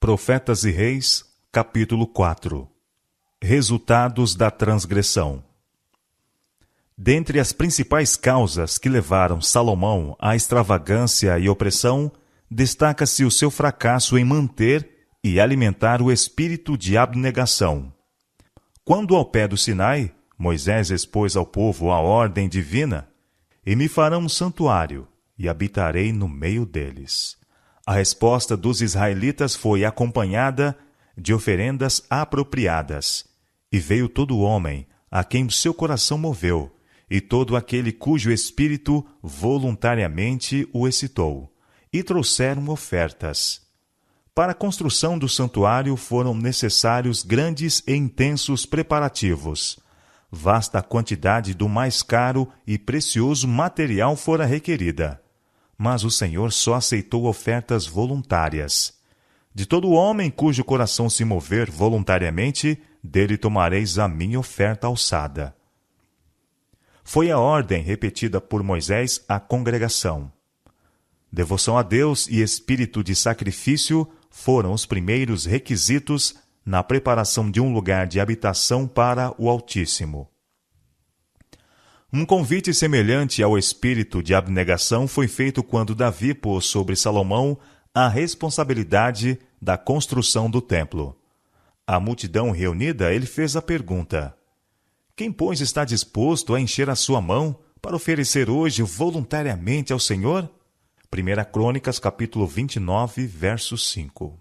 Profetas e Reis, capítulo 4. Resultados da transgressão. Dentre as principais causas que levaram Salomão à extravagância e opressão, destaca-se o seu fracasso em manter e alimentar o espírito de abnegação. Quando ao pé do Sinai, Moisés expôs ao povo a ordem divina: "E me farão um santuário, e habitarei no meio deles." A resposta dos israelitas foi acompanhada de oferendas apropriadas. E veio todo homem a quem o seu coração moveu, e todo aquele cujo espírito voluntariamente o excitou, e trouxeram ofertas. Para a construção do santuário foram necessários grandes e intensos preparativos. Vasta quantidade do mais caro e precioso material fora requerida. Mas o Senhor só aceitou ofertas voluntárias. De todo homem cujo coração se mover voluntariamente, dele tomareis a minha oferta alçada. Foi a ordem repetida por Moisés à congregação. Devoção a Deus e espírito de sacrifício foram os primeiros requisitos na preparação de um lugar de habitação para o Altíssimo. Um convite semelhante ao espírito de abnegação foi feito quando Davi pôs sobre Salomão a responsabilidade da construção do templo. À multidão reunida, ele fez a pergunta: "Quem, pois, está disposto a encher a sua mão para oferecer hoje voluntariamente ao Senhor?" 1 Crônicas, capítulo 29, verso 5.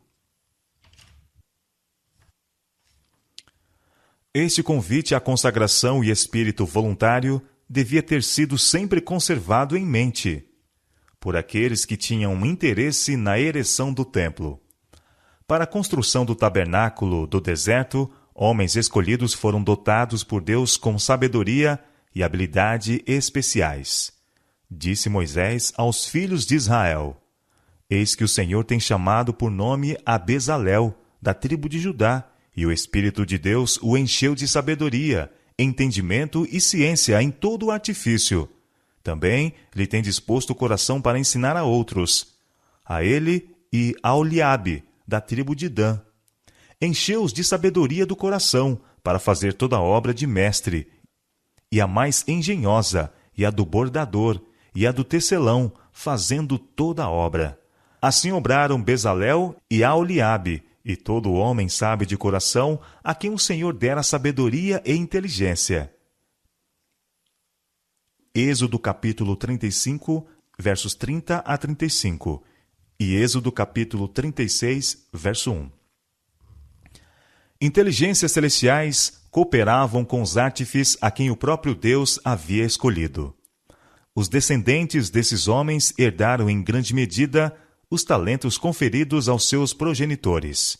Este convite à consagração e espírito voluntário devia ter sido sempre conservado em mente por aqueles que tinham interesse na ereção do templo. Para a construção do tabernáculo do deserto, homens escolhidos foram dotados por Deus com sabedoria e habilidade especiais. Disse Moisés aos filhos de Israel: "Eis que o Senhor tem chamado por nome a Bezalel, da tribo de Judá, e o Espírito de Deus o encheu de sabedoria, entendimento e ciência em todo o artifício. Também lhe tem disposto o coração para ensinar a outros. A ele e a Oliabe, da tribo de Dan. Encheu-os de sabedoria do coração, para fazer toda a obra de mestre, e a mais engenhosa, e a do bordador, e a do tecelão, fazendo toda a obra. Assim obraram Bezalel e Aholiabe, e todo homem sábio de coração, a quem o Senhor dera sabedoria e inteligência." Êxodo capítulo 35, versos 30 a 35, e Êxodo capítulo 36, verso 1. Inteligências celestiais cooperavam com os artífices a quem o próprio Deus havia escolhido. Os descendentes desses homens herdaram em grande medida os talentos conferidos aos seus progenitores.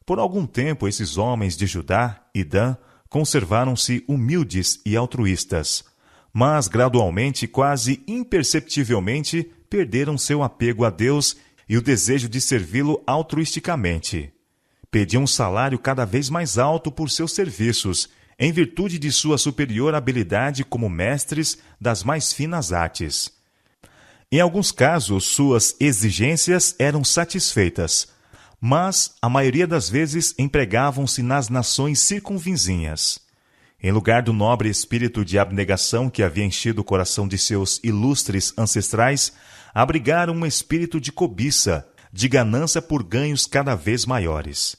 Por algum tempo, esses homens de Judá e Dan conservaram-se humildes e altruístas, mas gradualmente, quase imperceptivelmente, perderam seu apego a Deus e o desejo de servi-lo altruisticamente. Pediam um salário cada vez mais alto por seus serviços, em virtude de sua superior habilidade como mestres das mais finas artes. Em alguns casos, suas exigências eram satisfeitas, mas a maioria das vezes empregavam-se nas nações circunvizinhas. Em lugar do nobre espírito de abnegação que havia enchido o coração de seus ilustres ancestrais, abrigaram um espírito de cobiça, de ganância por ganhos cada vez maiores.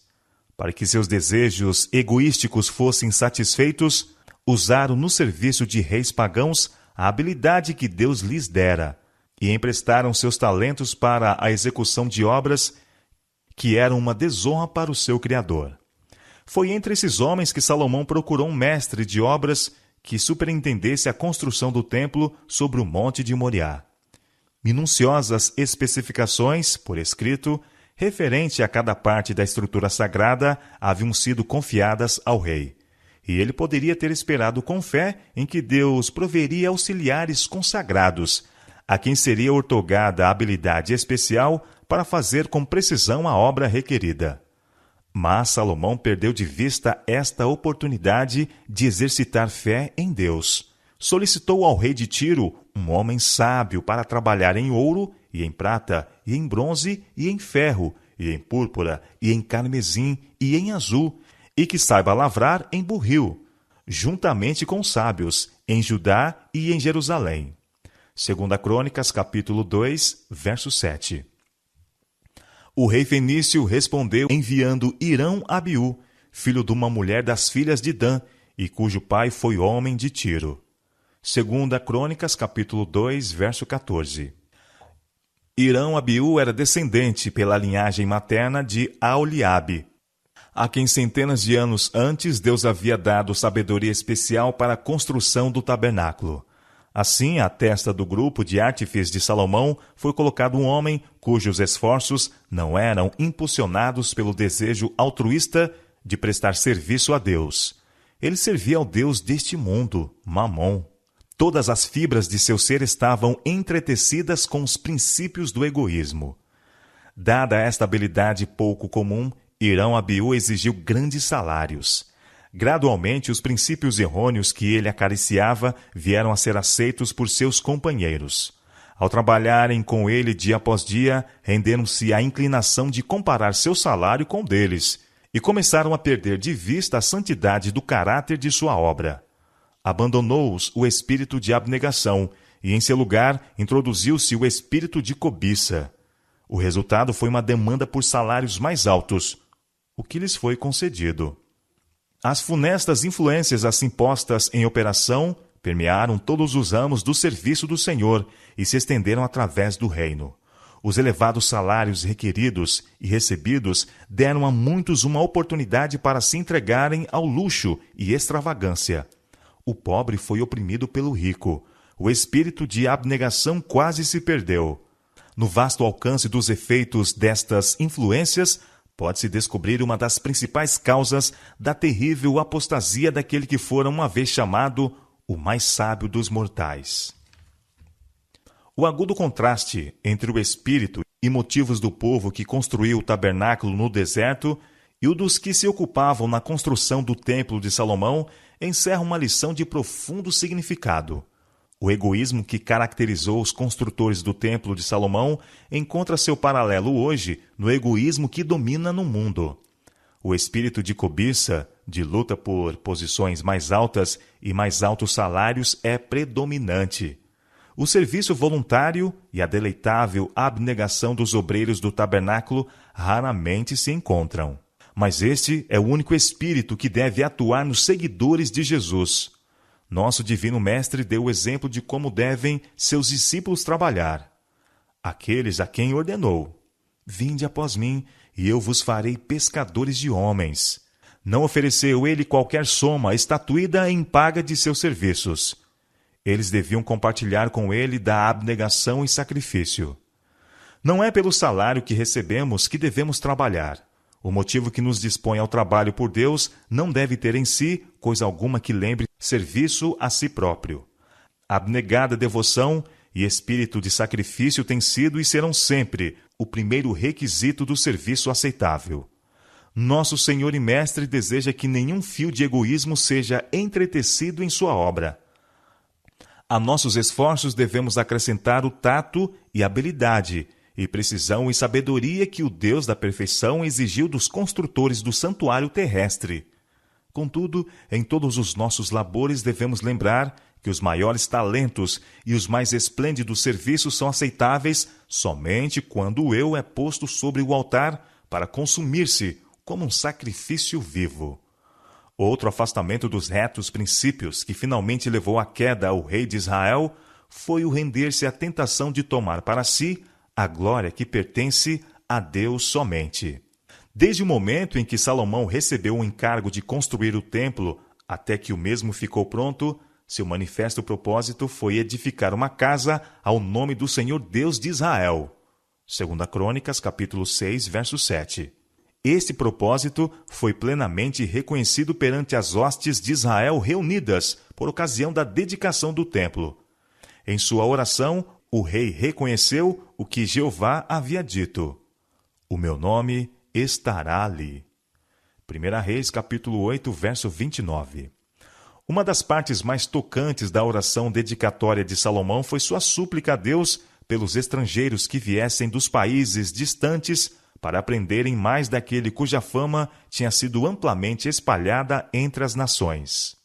Para que seus desejos egoísticos fossem satisfeitos, usaram no serviço de reis pagãos a habilidade que Deus lhes dera, e emprestaram seus talentos para a execução de obras que eram uma desonra para o seu Criador. Foi entre esses homens que Salomão procurou um mestre de obras que superintendesse a construção do templo sobre o monte de Moriá. Minuciosas especificações, por escrito, referente a cada parte da estrutura sagrada, haviam sido confiadas ao rei. E ele poderia ter esperado com fé em que Deus proveria auxiliares consagrados, a quem seria outorgada a habilidade especial para fazer com precisão a obra requerida. Mas Salomão perdeu de vista esta oportunidade de exercitar fé em Deus. Solicitou ao rei de Tiro um homem sábio para trabalhar em ouro e em prata, e em bronze e em ferro, e em púrpura, e em carmesim, e em azul, e que saiba lavrar em burril, juntamente com os sábios, em Judá e em Jerusalém. 2 Crônicas, capítulo 2, verso 7. O rei fenício respondeu enviando Irão-Abiú, filho de uma mulher das filhas de Dan, e cujo pai foi homem de Tiro. 2 Crônicas, capítulo 2, verso 14. Irão-Abiú era descendente pela linhagem materna de Aholiabe, a quem centenas de anos antes Deus havia dado sabedoria especial para a construção do tabernáculo. Assim, à testa do grupo de artífices de Salomão foi colocado um homem cujos esforços não eram impulsionados pelo desejo altruísta de prestar serviço a Deus. Ele servia ao Deus deste mundo, Mamon. Todas as fibras de seu ser estavam entretecidas com os princípios do egoísmo. Dada esta habilidade pouco comum, Irão-Abiú exigiu grandes salários. Gradualmente, os princípios errôneos que ele acariciava vieram a ser aceitos por seus companheiros. Ao trabalharem com ele dia após dia, renderam-se à inclinação de comparar seu salário com o deles, e começaram a perder de vista a santidade do caráter de sua obra. Abandonou-os o espírito de abnegação, e em seu lugar introduziu-se o espírito de cobiça. O resultado foi uma demanda por salários mais altos, o que lhes foi concedido. As funestas influências assim postas em operação permearam todos os ramos do serviço do Senhor e se estenderam através do reino. Os elevados salários requeridos e recebidos deram a muitos uma oportunidade para se entregarem ao luxo e extravagância. O pobre foi oprimido pelo rico. O espírito de abnegação quase se perdeu. No vasto alcance dos efeitos destas influências, pode-se descobrir uma das principais causas da terrível apostasia daquele que fora uma vez chamado o mais sábio dos mortais. O agudo contraste entre o espírito e motivos do povo que construiu o tabernáculo no deserto e o dos que se ocupavam na construção do templo de Salomão encerra uma lição de profundo significado. O egoísmo que caracterizou os construtores do Templo de Salomão encontra seu paralelo hoje no egoísmo que domina no mundo. O espírito de cobiça, de luta por posições mais altas e mais altos salários é predominante. O serviço voluntário e a deleitável abnegação dos obreiros do tabernáculo raramente se encontram. Mas este é o único espírito que deve atuar nos seguidores de Jesus. Nosso Divino Mestre deu o exemplo de como devem seus discípulos trabalhar. Aqueles a quem ordenou: vinde após mim, e eu vos farei pescadores de homens. Não ofereceu ele qualquer soma estatuída em paga de seus serviços. Eles deviam compartilhar com ele da abnegação e sacrifício. Não é pelo salário que recebemos que devemos trabalhar. O motivo que nos dispõe ao trabalho por Deus não deve ter em si coisa alguma que lembre serviço a si próprio. Abnegada devoção e espírito de sacrifício têm sido e serão sempre o primeiro requisito do serviço aceitável. Nosso Senhor e Mestre deseja que nenhum fio de egoísmo seja entretecido em sua obra. A nossos esforços devemos acrescentar o tato e habilidade, e precisão e sabedoria que o Deus da perfeição exigiu dos construtores do santuário terrestre. Contudo, em todos os nossos labores devemos lembrar que os maiores talentos e os mais esplêndidos serviços são aceitáveis somente quando o eu é posto sobre o altar para consumir-se como um sacrifício vivo. Outro afastamento dos retos princípios que finalmente levou à queda ao rei de Israel foi o render-se à tentação de tomar para si a glória que pertence a Deus somente. Desde o momento em que Salomão recebeu o encargo de construir o templo até que o mesmo ficou pronto, seu manifesto propósito foi edificar uma casa ao nome do Senhor Deus de Israel. 2 Crônicas, capítulo 6, verso 7. Este propósito foi plenamente reconhecido perante as hostes de Israel reunidas por ocasião da dedicação do templo. Em sua oração, o rei reconheceu o que Jeová havia dito: o meu nome estará ali. 1 Reis, capítulo 8, verso 29. Uma das partes mais tocantes da oração dedicatória de Salomão foi sua súplica a Deus pelos estrangeiros que viessem dos países distantes para aprenderem mais daquele cuja fama tinha sido amplamente espalhada entre as nações.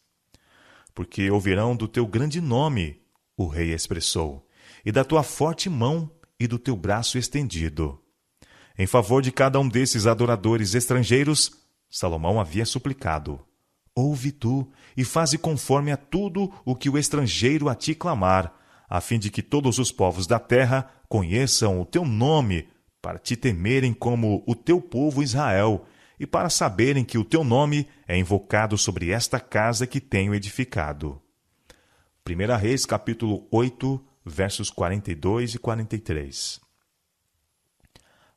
Porque ouvirão do teu grande nome, o rei expressou, e da tua forte mão e do teu braço estendido. Em favor de cada um desses adoradores estrangeiros, Salomão havia suplicado: ouve tu e faze conforme a tudo o que o estrangeiro a ti clamar, a fim de que todos os povos da terra conheçam o teu nome, para te temerem como o teu povo Israel, e para saberem que o teu nome é invocado sobre esta casa que tenho edificado. 1 Reis, capítulo 8, versos 42 e 43.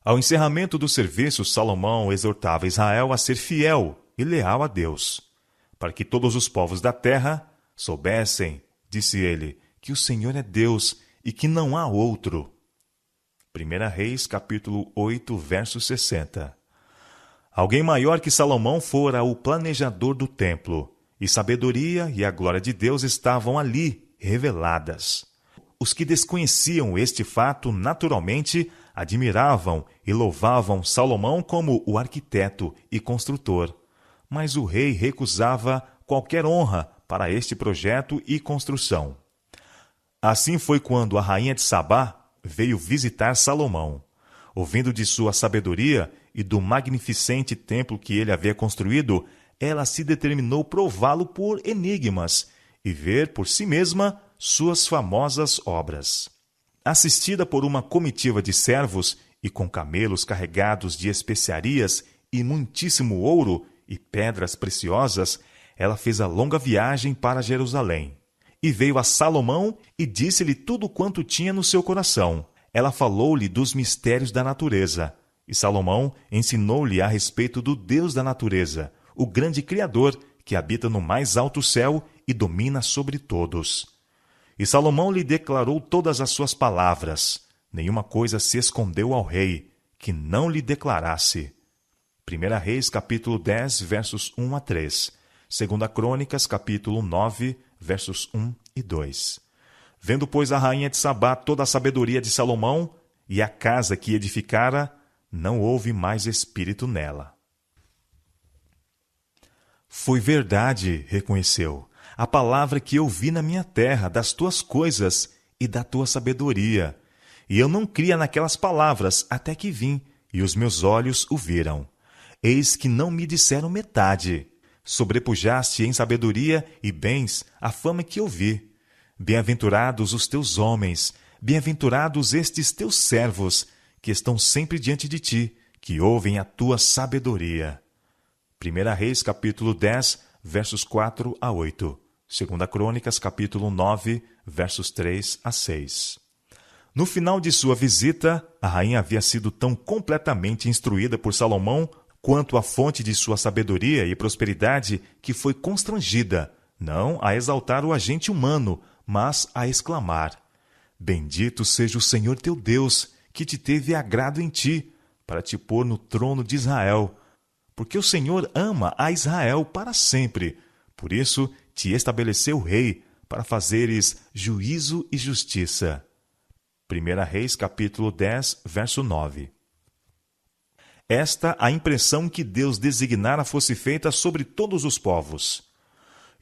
Ao encerramento do serviço, Salomão exortava Israel a ser fiel e leal a Deus, para que todos os povos da terra soubessem, disse ele, que o Senhor é Deus e que não há outro. 1 Reis, capítulo 8, verso 60. Alguém maior que Salomão fora o planejador do templo, e sabedoria e a glória de Deus estavam ali reveladas. Os que desconheciam este fato naturalmente admiravam e louvavam Salomão como o arquiteto e construtor, mas o rei recusava qualquer honra para este projeto e construção. Assim foi quando a rainha de Sabá veio visitar Salomão. Ouvindo de sua sabedoria e do magnificente templo que ele havia construído, ela se determinou prová-lo por enigmas e ver por si mesma suas famosas obras. Assistida por uma comitiva de servos e com camelos carregados de especiarias e muitíssimo ouro e pedras preciosas, ela fez a longa viagem para Jerusalém. E veio a Salomão e disse-lhe tudo quanto tinha no seu coração. Ela falou-lhe dos mistérios da natureza. E Salomão ensinou-lhe a respeito do Deus da natureza, o grande Criador, que habita no mais alto céu e domina sobre todos. E Salomão lhe declarou todas as suas palavras. Nenhuma coisa se escondeu ao rei, que não lhe declarasse. 1 Reis, capítulo 10, versos 1 a 3. 2 Crônicas, capítulo 9, versos 1 e 2. Vendo, pois, a rainha de Sabá toda a sabedoria de Salomão e a casa que edificara, não houve mais espírito nela. Foi verdade, reconheceu, a palavra que eu vi na minha terra das tuas coisas e da tua sabedoria. E eu não cria naquelas palavras até que vim, e os meus olhos o viram. Eis que não me disseram metade. Sobrepujaste em sabedoria e bens a fama que eu vi. Bem-aventurados os teus homens, bem-aventurados estes teus servos, que estão sempre diante de ti, que ouvem a tua sabedoria. 1 Reis, capítulo 10, versos 4 a 8. 2 Crônicas, capítulo 9, versos 3 a 6. No final de sua visita, a rainha havia sido tão completamente instruída por Salomão quanto a fonte de sua sabedoria e prosperidade que foi constrangida, não a exaltar o agente humano, mas a exclamar: Bendito seja o Senhor teu Deus, que te teve agrado em ti, para te pôr no trono de Israel. Porque o Senhor ama a Israel para sempre. Por isso te estabeleceu rei, para fazeres juízo e justiça. 1 Reis, capítulo 10, verso 9. Esta a impressão que Deus designara fosse feita sobre todos os povos.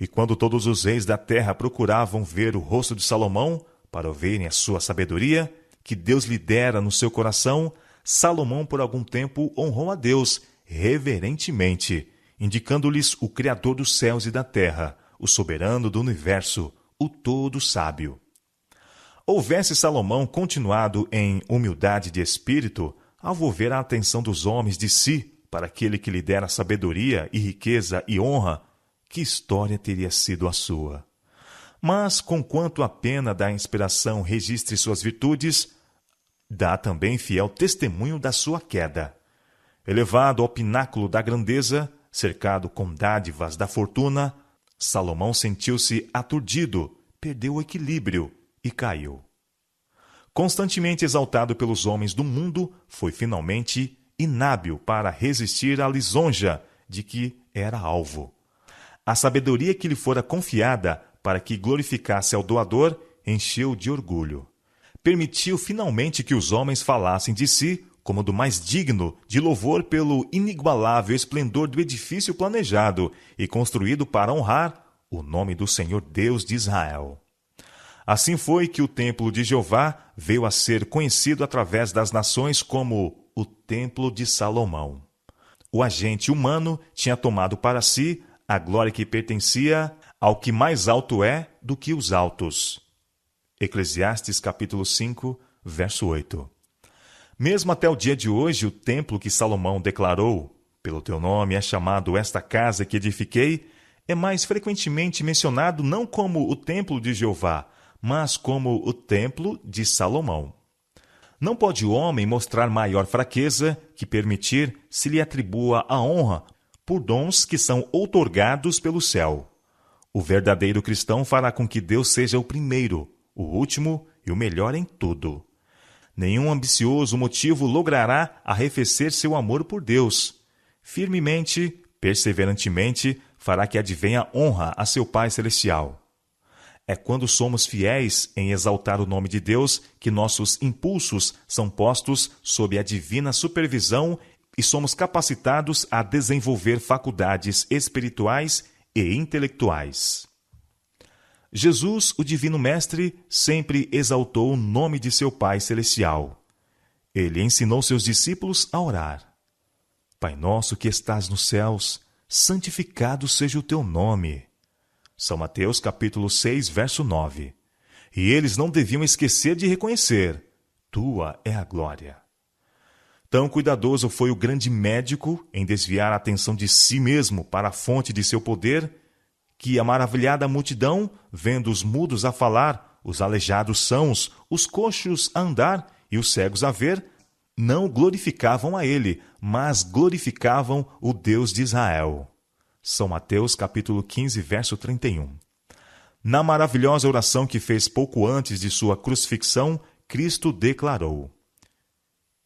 E quando todos os reis da terra procuravam ver o rosto de Salomão, para ouvirem a sua sabedoria, que Deus lhe dera no seu coração, Salomão por algum tempo honrou a Deus reverentemente, indicando-lhes o Criador dos céus e da terra, o soberano do universo, o todo sábio. Houvesse Salomão continuado em humildade de espírito, ao volver a atenção dos homens de si para aquele que lhe dera sabedoria e riqueza e honra, que história teria sido a sua? Mas, conquanto a pena da inspiração registre suas virtudes, dá também fiel testemunho da sua queda. Elevado ao pináculo da grandeza, cercado com dádivas da fortuna, Salomão sentiu-se aturdido, perdeu o equilíbrio e caiu. Constantemente exaltado pelos homens do mundo, foi finalmente inábil para resistir à lisonja de que era alvo. A sabedoria que lhe fora confiada para que glorificasse ao doador encheu de orgulho. Permitiu finalmente que os homens falassem de si como do mais digno de louvor pelo inigualável esplendor do edifício planejado e construído para honrar o nome do Senhor Deus de Israel. Assim foi que o templo de Jeová veio a ser conhecido através das nações como o Templo de Salomão. O agente humano tinha tomado para si a glória que pertencia ao que mais alto é do que os altos. Eclesiastes capítulo 5, verso 8. Mesmo até o dia de hoje, o templo que Salomão declarou, pelo teu nome é chamado esta casa que edifiquei, é mais frequentemente mencionado não como o templo de Jeová, mas como o templo de Salomão. Não pode o homem mostrar maior fraqueza que permitir se lhe atribua a honra por dons que são outorgados pelo céu. O verdadeiro cristão fará com que Deus seja o primeiro, o último e o melhor em tudo. Nenhum ambicioso motivo logrará arrefecer seu amor por Deus. Firmemente, perseverantemente, fará que advenha honra a seu Pai Celestial. É quando somos fiéis em exaltar o nome de Deus que nossos impulsos são postos sob a divina supervisão e somos capacitados a desenvolver faculdades espirituais e intelectuais. Jesus, o Divino Mestre, sempre exaltou o nome de seu Pai Celestial. Ele ensinou seus discípulos a orar. Pai nosso que estás nos céus, santificado seja o teu nome. São Mateus capítulo 6, verso 9. E eles não deviam esquecer de reconhecer: tua é a glória. Tão cuidadoso foi o grande médico em desviar a atenção de si mesmo para a fonte de seu poder, que a maravilhada multidão, vendo os mudos a falar, os aleijados sãos, os coxos a andar e os cegos a ver, não glorificavam a ele, mas glorificavam o Deus de Israel. São Mateus capítulo 15, verso 31. Na maravilhosa oração que fez pouco antes de sua crucifixão, Cristo declarou: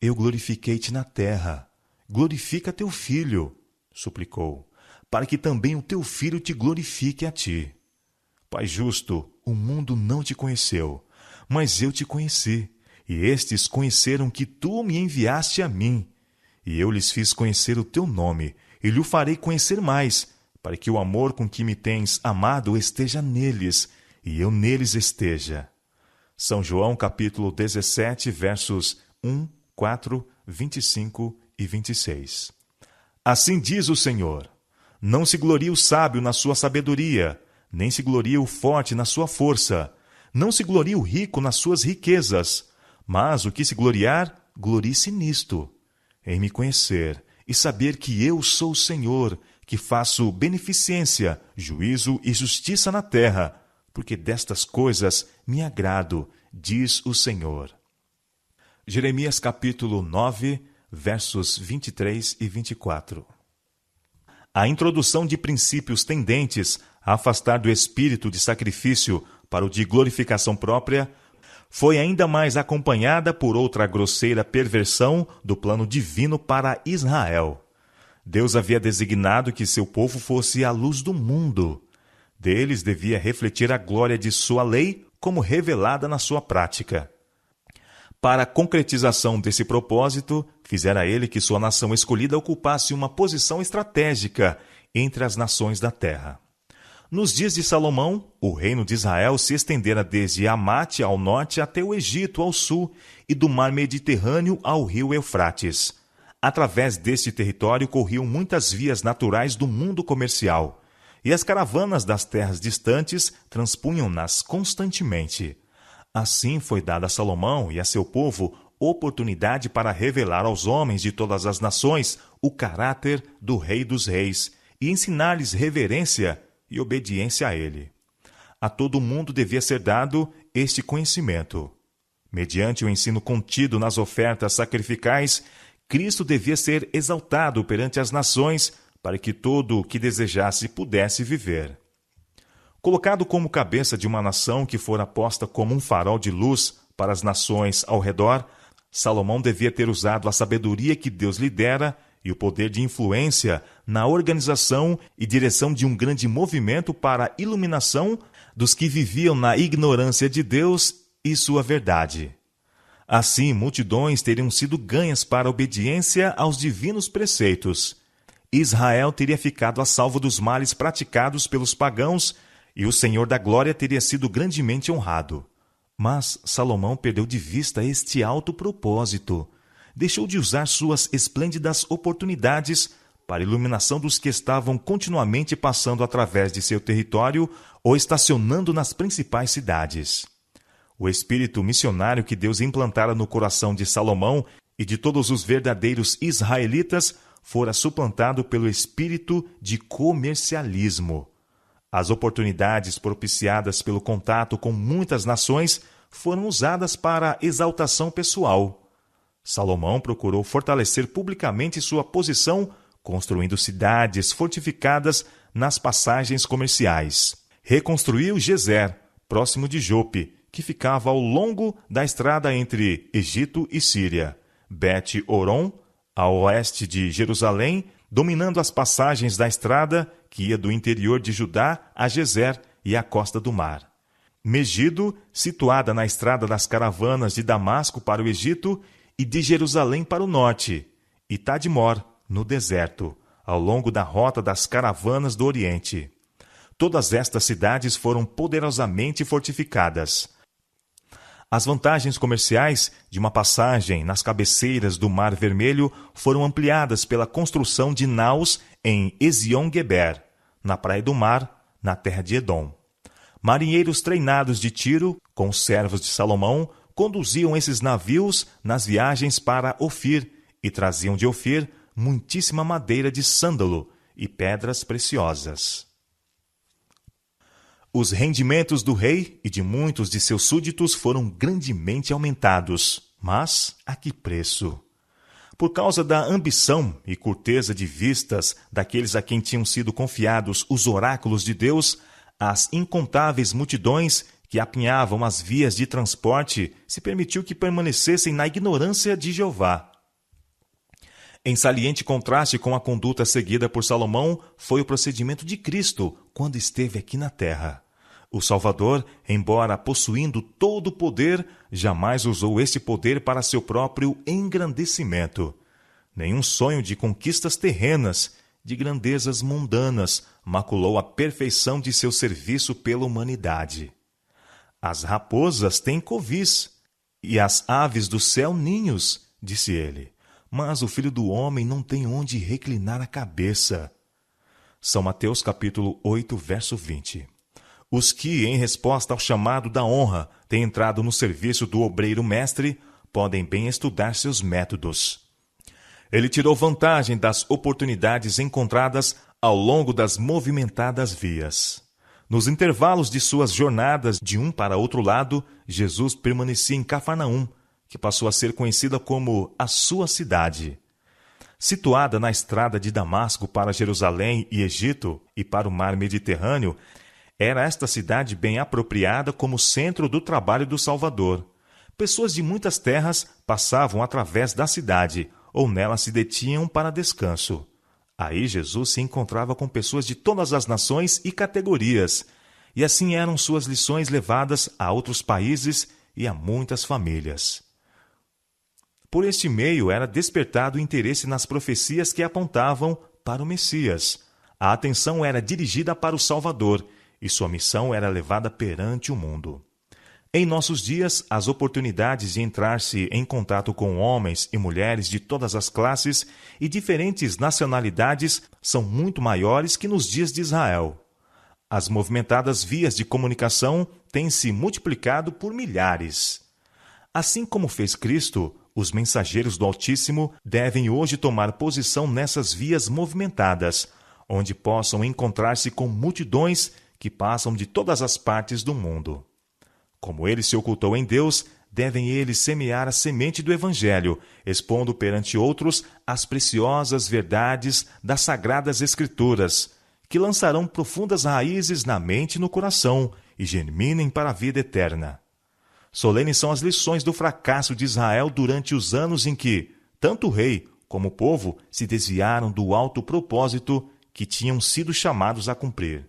Eu glorifiquei-te na terra, glorifica teu filho, suplicou, para que também o teu filho te glorifique a ti. Pai justo, o mundo não te conheceu, mas eu te conheci, e estes conheceram que tu me enviaste a mim. E eu lhes fiz conhecer o teu nome, e lhe farei conhecer mais, para que o amor com que me tens amado esteja neles, e eu neles esteja. São João capítulo 17, versos 1, 4, 25 e 26. Assim diz o Senhor: não se glorie o sábio na sua sabedoria, nem se glorie o forte na sua força, não se glorie o rico nas suas riquezas, mas o que se gloriar, glorie-se nisto, em me conhecer e saber que eu sou o Senhor, que faço beneficência, juízo e justiça na terra, porque destas coisas me agrado, diz o Senhor. Jeremias capítulo 9, versos 23 e 24. A introdução de princípios tendentes a afastar do espírito de sacrifício para o de glorificação própria foi ainda mais acompanhada por outra grosseira perversão do plano divino para Israel. Deus havia designado que seu povo fosse a luz do mundo. Deles devia refletir a glória de sua lei como revelada na sua prática. Para a concretização desse propósito, fizera ele que sua nação escolhida ocupasse uma posição estratégica entre as nações da terra. Nos dias de Salomão, o reino de Israel se estendera desde Amate ao norte até o Egito ao sul e do mar Mediterrâneo ao rio Eufrates. Através deste território corriam muitas vias naturais do mundo comercial, e as caravanas das terras distantes transpunham-nas constantemente. Assim foi dada a Salomão e a seu povo oportunidade para revelar aos homens de todas as nações o caráter do Rei dos Reis e ensinar-lhes reverência e obediência a ele. A todo mundo devia ser dado este conhecimento. Mediante o ensino contido nas ofertas sacrificais, Cristo devia ser exaltado perante as nações para que todo o que desejasse pudesse viver. Colocado como cabeça de uma nação que fora posta como um farol de luz para as nações ao redor, Salomão devia ter usado a sabedoria que Deus lhe dera e o poder de influência na organização e direção de um grande movimento para a iluminação dos que viviam na ignorância de Deus e sua verdade. Assim, multidões teriam sido ganhas para a obediência aos divinos preceitos. Israel teria ficado a salvo dos males praticados pelos pagãos e o Senhor da Glória teria sido grandemente honrado. Mas Salomão perdeu de vista este alto propósito. Deixou de usar suas esplêndidas oportunidades para a iluminação dos que estavam continuamente passando através de seu território ou estacionando nas principais cidades. O espírito missionário que Deus implantara no coração de Salomão e de todos os verdadeiros israelitas fora suplantado pelo espírito de comercialismo. As oportunidades propiciadas pelo contato com muitas nações foram usadas para exaltação pessoal. Salomão procurou fortalecer publicamente sua posição, construindo cidades fortificadas nas passagens comerciais. Reconstruiu Gezer, próximo de Jope, que ficava ao longo da estrada entre Egito e Síria, Bet-Horon, a oeste de Jerusalém, dominando as passagens da estrada que ia do interior de Judá a Gezer e a costa do mar. Megido, situada na estrada das caravanas de Damasco para o Egito e de Jerusalém para o norte, e Tadmor, no deserto, ao longo da rota das caravanas do Oriente. Todas estas cidades foram poderosamente fortificadas. As vantagens comerciais de uma passagem nas cabeceiras do Mar Vermelho foram ampliadas pela construção de naus em Ezion-Geber, na Praia do Mar, na terra de Edom. Marinheiros treinados de Tiro, com os servos de Salomão, conduziam esses navios nas viagens para Ofir e traziam de Ofir muitíssima madeira de sândalo e pedras preciosas. Os rendimentos do rei e de muitos de seus súditos foram grandemente aumentados, mas a que preço? Por causa da ambição e curteza de vistas daqueles a quem tinham sido confiados os oráculos de Deus, as incontáveis multidões que apinhavam as vias de transporte se permitiu que permanecessem na ignorância de Jeová. Em saliente contraste com a conduta seguida por Salomão foi o procedimento de Cristo quando esteve aqui na terra. O Salvador, embora possuindo todo o poder, jamais usou este poder para seu próprio engrandecimento. Nenhum sonho de conquistas terrenas, de grandezas mundanas, maculou a perfeição de seu serviço pela humanidade. As raposas têm covis, e as aves do céu ninhos, disse ele. Mas o Filho do Homem não tem onde reclinar a cabeça. São Mateus capítulo 8, verso 20. Os que, em resposta ao chamado da honra, têm entrado no serviço do obreiro mestre, podem bem estudar seus métodos. Ele tirou vantagem das oportunidades encontradas ao longo das movimentadas vias. Nos intervalos de suas jornadas de um para outro lado, Jesus permanecia em Cafarnaum, que passou a ser conhecida como a sua cidade. Situada na estrada de Damasco para Jerusalém e Egito e para o mar Mediterrâneo, era esta cidade bem apropriada como centro do trabalho do Salvador. Pessoas de muitas terras passavam através da cidade, ou nela se detinham para descanso. Aí Jesus se encontrava com pessoas de todas as nações e categorias, e assim eram suas lições levadas a outros países e a muitas famílias. Por este meio era despertado o interesse nas profecias que apontavam para o Messias. A atenção era dirigida para o Salvador, e sua missão era levada perante o mundo. Em nossos dias, as oportunidades de entrar-se em contato com homens e mulheres de todas as classes e diferentes nacionalidades são muito maiores que nos dias de Israel. As movimentadas vias de comunicação têm se multiplicado por milhares. Assim como fez Cristo, os mensageiros do Altíssimo devem hoje tomar posição nessas vias movimentadas, onde possam encontrar-se com multidões que passam de todas as partes do mundo. Como ele se ocultou em Deus, devem eles semear a semente do Evangelho, expondo perante outros as preciosas verdades das Sagradas Escrituras, que lançarão profundas raízes na mente e no coração e germinem para a vida eterna. Solenes são as lições do fracasso de Israel durante os anos em que, tanto o rei como o povo se desviaram do alto propósito que tinham sido chamados a cumprir.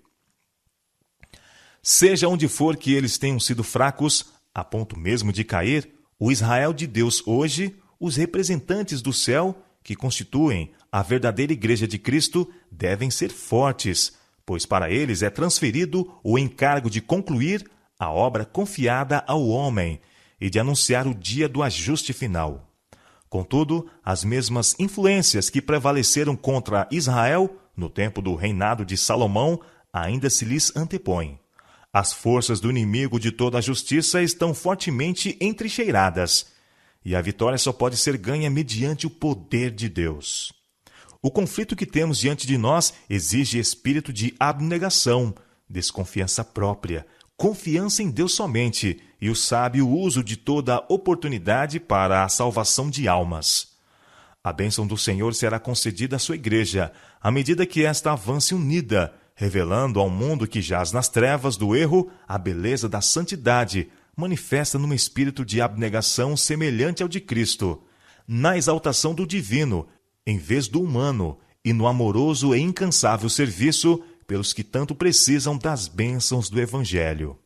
Seja onde for que eles tenham sido fracos, a ponto mesmo de cair, O Israel de Deus hoje, os representantes do céu, que constituem a verdadeira Igreja de Cristo, devem ser fortes, pois para eles é transferido o encargo de concluir a obra confiada ao homem e de anunciar o dia do ajuste final. Contudo, as mesmas influências que prevaleceram contra Israel no tempo do reinado de Salomão ainda se lhes antepõem. As forças do inimigo de toda a justiça estão fortemente entrincheiradas, e a vitória só pode ser ganha mediante o poder de Deus. O conflito que temos diante de nós exige espírito de abnegação, desconfiança própria, confiança em Deus somente e o sábio uso de toda a oportunidade para a salvação de almas. A bênção do Senhor será concedida à sua igreja, à medida que esta avance unida, revelando ao mundo que jaz nas trevas do erro a beleza da santidade, manifesta num espírito de abnegação semelhante ao de Cristo, na exaltação do divino, em vez do humano, e no amoroso e incansável serviço pelos que tanto precisam das bênçãos do Evangelho.